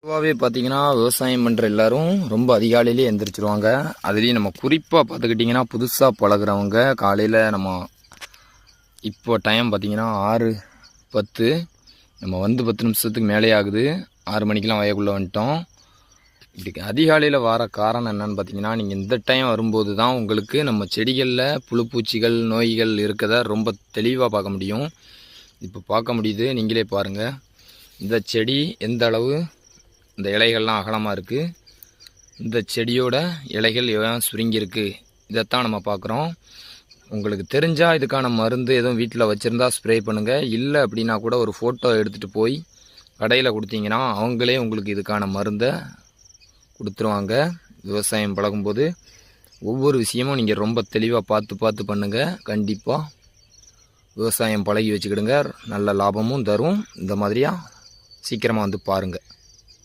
பொதுவாகவே பார்த்தீங்கன்னா விவசாயம் பண்ணுற எல்லாரும் ரொம்ப அதிகாலையிலே எந்திரிச்சிருவாங்க. அதுலேயும் நம்ம குறிப்பாக பார்த்துக்கிட்டிங்கன்னா புதுசாக பழகுறவங்க காலையில் நம்ம இப்போ டைம் பார்த்திங்கன்னா 6:10 நம்ம வந்து 10 நிமிஷத்துக்கு மேலே ஆகுது. 6 மணிக்கெலாம் வயக்குள்ளே வந்துட்டோம். இப்படி அதிகாலையில் வர காரணம் என்னன்னு பார்த்தீங்கன்னா, நீங்கள் இந்த டைம் வரும்போது தான் உங்களுக்கு நம்ம செடிகளில் புழுப்பூச்சிகள் நோய்கள் இருக்கிறத ரொம்ப தெளிவாக பார்க்க முடியும். இப்போ பார்க்க முடியுது, நீங்களே பாருங்கள். இந்த செடி எந்த அளவு இந்த இலைகள்லாம் அகலமாக இருக்குது. இந்த செடியோட இலைகள் ஏன் சுருங்கியிருக்கு, இதைத்தான் நம்ம பார்க்குறோம். உங்களுக்கு தெரிஞ்சால் இதுக்கான மருந்து எதுவும் வீட்டில் வச்சுருந்தா ஸ்ப்ரே பண்ணுங்கள். இல்லை அப்படின்னா கூட ஒரு ஃபோட்டோ எடுத்துகிட்டு போய் கடையில் கொடுத்தீங்கன்னா அவங்களே உங்களுக்கு இதுக்கான மருந்தை கொடுத்துருவாங்க. விவசாயம் பழகும்போது ஒவ்வொரு விஷயமும் நீங்கள் ரொம்ப தெளிவாக பார்த்து பண்ணுங்கள். கண்டிப்பாக விவசாயம் பழகி வச்சுக்கிடுங்க. நல்ல லாபமும் தரும். இந்த மாதிரியாக சீக்கிரமாக வந்து பாருங்கள்.